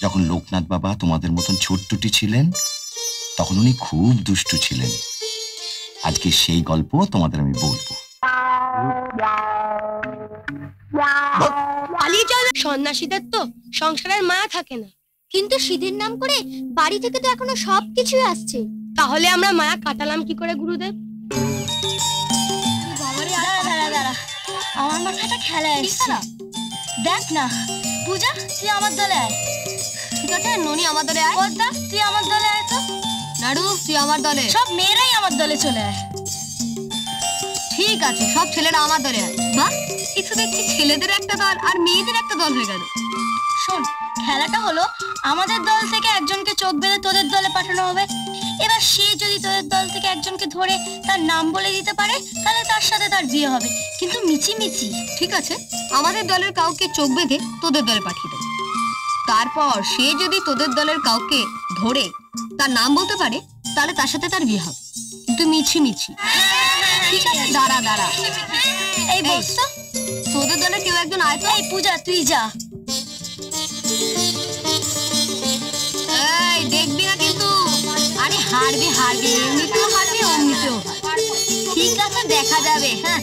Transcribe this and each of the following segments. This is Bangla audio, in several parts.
যখন লোকনাথ বাবা তোমাদের মতন ছোট্টটি ছিলেন তখন উনি খুব দুষ্টু ছিলেন। আজকে সেই গল্প তোমাদের আমি বলবো। সন্ন্যাসীদের তো সংসারের মায়া থাকে না, কিন্তু সিদ্ধির নাম করে বাড়ি থেকে তো এখনো সবকিছুই আসছে। তাহলে আমরা মায়া কাটালাম কি করে গুরুদেব? আমার মাথাটা খেলা এসছে। দেখ না পূজা, তুই আমার দলে আয়। ঠিক আছে, ননি আমার দলে আয়। পদ্মা, তুই আমার দলে আয়। তো নাড়ু, তুই আমার দলে। সব মেয়েরাই আমার দলে চলে আয়। ঠিক আছে, সব ছেলেরা আমার দলে আয়। বাহ, কিছু দেখছি ছেলেদের একটা দল আর মেয়েদের একটা দল হয়ে গেল। শোন, খেলাটা হলো আমাদের দল থেকে একজনকে চোখ বেঁধে তোদের দলে পাঠানো হবে। এবার সে যদি তোদের দল থেকে একজনকে ধরে তার নাম বলে দিতে পারে তাহলে তার সাথে তার বিয়ে হবে, কিন্তু মিছিমিছি। ঠিক আছে, আমাদের দলের কাউকে চোখ বেঁধে তোদের দলে পাঠিয়ে দেব। তারপর সে যদি তোদের দলের কাউকে ধরে তার নাম বলতে পারে তাহলে তার সাথে তার বিয়ে হবে, কিন্তু মিছিমিছি। ঠিক আছে, দাঁড়া দাঁড়া, এই বস তো, তোদের দলে কেউ একজন আয় তো। এই পূজা, তুই যা। এই দেখবি না কিন্তু। আরে হারবি হারবি, এমনিতেও হারবি অমনিতেও। ঠিক আছে, দেখা যাবে। হ্যাঁ,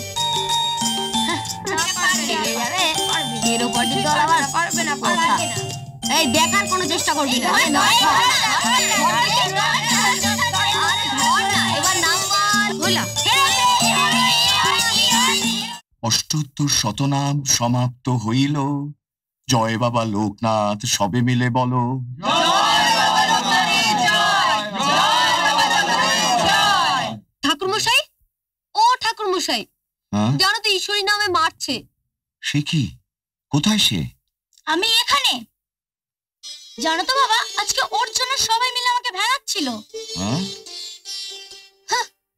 এর উপর দিকে আবার পারবে না কথা। এই দেখার কোনো চেষ্টা করবি না। এবার নাম্বার হলো। অষ্টোত্তর শতনাম সমাপ্ত হইল। জয় বাবা লোকনাথ, সবে মিলে বলো। ঠাকুর মশাই, ও ঠাকুর মশাই, জানো তো ঈশ্বরী নামে মারছে। সে কি? কোথায় সে? আমি এখানে। জানো তো বাবা, আজকে ওর জন্য সবাই মিলে আমাকে ভেঙাচ্ছিল।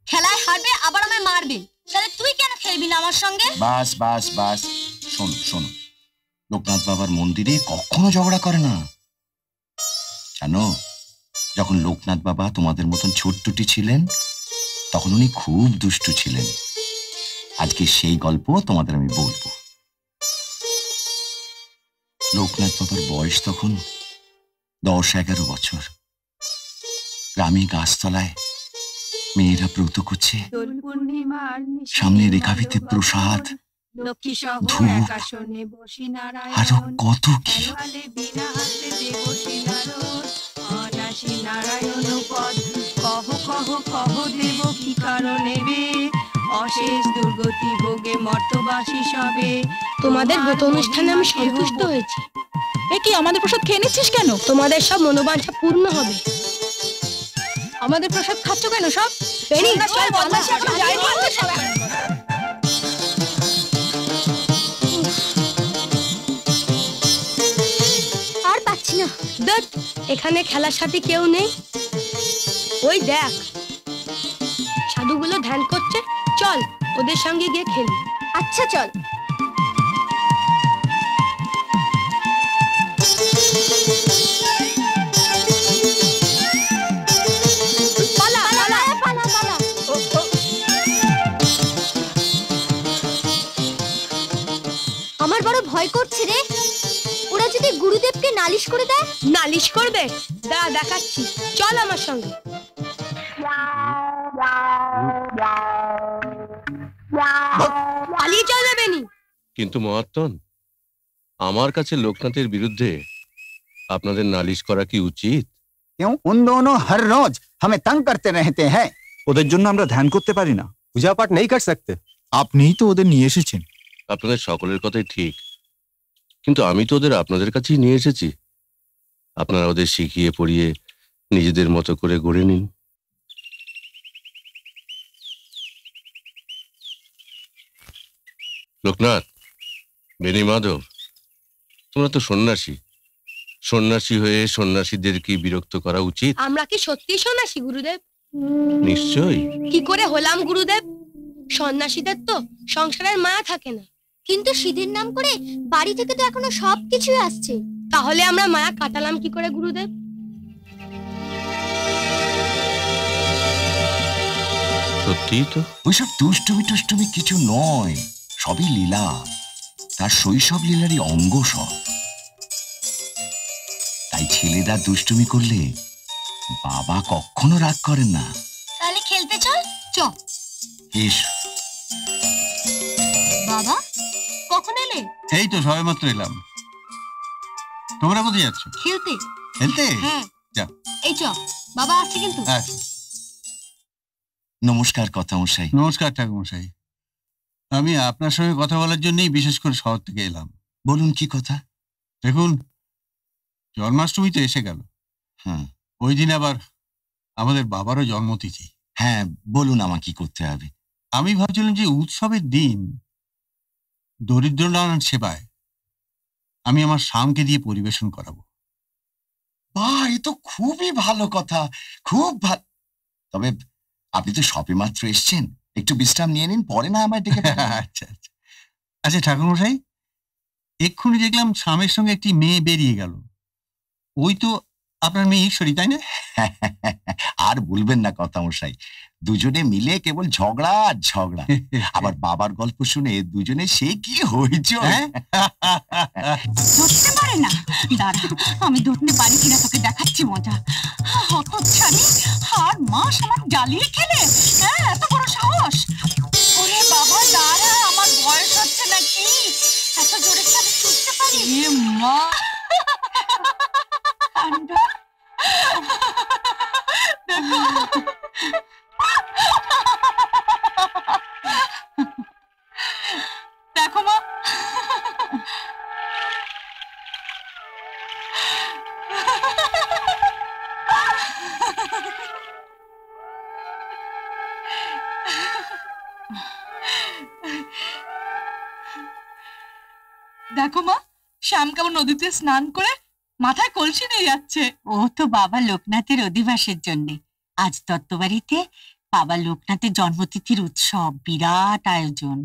খেলায় হারবে আবার আমায় মারবে। তাহলে তুই কেন খেলবি না আমার সঙ্গে? বাস বাস বাস, শোনো শোনো, লোকনাথ বাবার মন্দিরে কখনো ঝগড়া করে না। জানো, যখন লোকনাথ বাবা তোমাদের মতন ছোট্টটি ছিলেন তখন উনি খুব দুষ্টু ছিলেন। আজকে সেই গল্প তোমাদের আমি বলবো। লোকনাথ বাবার বয়স তখন 10-11 বছর। গ্রামে গাছতলায় মেয়েরা ব্রত করছে, সামনে রেখাভিতে প্রসাদ, ধূপ, আরো কত কি। তোমাদের ব্রত অনুষ্ঠানে আমি সন্তুষ্ট হয়েছি। এ কি, আমাদের প্রসাদ খেয়ে নিচ্ছিস কেন? তোমাদের সব মনোবাঞ্ছা পূর্ণ হবে। আমাদের প্রসাদ খাচ্ছ কেন সব? আর পাচ্ছি না। দেখ, এখানে খেলার সাথে কেউ নেই। ওই দেখ, সাধুগুলো ধ্যান করছে। চল ওদের সঙ্গে গিয়ে খেলি। আচ্ছা চল। আমার বড় ভয় করছে রে। ওরা যদি গুরুদেবকে নালিশ করে দেয়। নালিশ করবে? দাঁড়া দেখাচ্ছি, চল আমার সঙ্গে। পালিয়ে চল দেবেনি। কিন্তু মহাত্মন, আমার কাছে লোকনাথের বিরুদ্ধে আপনাদের নালিশ করা কি উচিত? क्यों? उन दोनों हर रोज हमें तंग करते रहते हैं। ওদের জন্য আমরা ধ্যান করতে পারি না, পূজা পাঠ নেই কর সকতে। আপনিই তো ওদের নিয়ে এসেছেন। আপনাদের সকলের কথাই ঠিক, কিন্তু আমি তো ওদের আপনাদের কাছেই নিয়ে এসেছি। আপনারা ওদের শিখিয়ে পড়িয়ে নিজেদের মতো করে গড়ে নিন। লোকনাথ, বেনি মাধব, তোমরা তো সন্ন্যাসী। সন্ন্যাসী হয়ে সন্ন্যাসীদের কি বিরক্ত করা উচিত? আমরা কি সত্যি সন্ন্যাসী গুরুদেব? নিশ্চয়ই। কি করে হলাম গুরুদেব? সন্ন্যাসীদের তো সংসারের মায়া থাকে না, কিন্তু সিদ্ধির নাম করে বাড়ি থেকে তো এখনো সবকিছুই আসছে। তাহলে আমরা মায়া কাটালাম কি করে গুরুদেব? সত্যি তো। ওইসব দুষ্টুমি টুষ্টুমি কিছু নয়, সবই লীলা। তার শৈশব লীলারই অঙ্গ সব। তাই তাই ছেলেরা দুষ্টুমি করলে বাবা কখনো রাগ করেন না। তাহলে খেলতে চল। চ। এসো। বাবা কখন এলে? এই তো সবে মাত্র এলাম। তোমরা কোথায় যাচ্ছ? খেলতে। খেলতে? হ্যাঁ যাও। এই চ, বাবা আসছে কিন্তু। আচ্ছা। নমস্কার কর্তামশাই। নমস্কার ঠাকুরমশাই। আমি আপনার সঙ্গে কথা বলার জন্যই বিশেষ করে শহর থেকে এলাম। বলুন কি কথা? দেখুন, জন্মাষ্টমী তো এসে গেল। হুম। ওই দিন আবার আমাদের বাবারও জন্মতিথি। হ্যাঁ বলুন, আমার কি করতে হবে? আমি ভাবছিলাম যে উৎসবের দিন দরিদ্র নারায়ণ সেবায় আমি আমার শামকে দিয়ে পরিবেশন করাবো। বাহ, এ তো খুবই ভালো কথা, খুব ভালো। তবে আপনি তো সবে মাত্র এসছেন, একটু বিশ্রাম নিয়ে নিন, পরে না আমায় ডেকে পাঠাবেন। আচ্ছা আচ্ছা আচ্ছা ঠাকুরমশাই, এক্ষুনি দেখলাম শামের সঙ্গে একটি মেয়ে বেরিয়ে গেল। ওই তো আপনার মেয়ে ঈশ্বরী, তাই না? আর বলবেন না কর্তামশাই, দুজনে মিলে কেবল ঝগড়া আর ঝগড়া। আবার বাবার গল্প শুনে দুজনে সে কি হয়েছে। ধরতে পারে না, দাঁড়া আমি ধরতে পারি কিনা তোকে দেখাচ্ছি মজা। হতচ্ছাড়ি, আর মাস আমার জ্বালিয়ে খেলে, হ্যাঁ এত বড় সাহস। ওরে বাবা দাঁড়া, আমার বয়স হচ্ছে নাকি, এত জোরে কি আমি ছুটতে পারি? মা দেখো মা, দেখো মা, শ্যাম কেমন নদীতে স্নান করে মাথায় কলসি নিয়ে যাচ্ছে। ও তো বাবা লোকনাথের অধিবাসের জন্য। আজ দত্তবাড়িতে বাবা লোকনাথের জন্মতিথির উৎসব, বিরাট আয়োজন।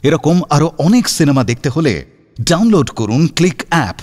এরকম আরো অনেক সিনেমা দেখতে হলে ডাউনলোড করুন ক্লিক অ্যাপ।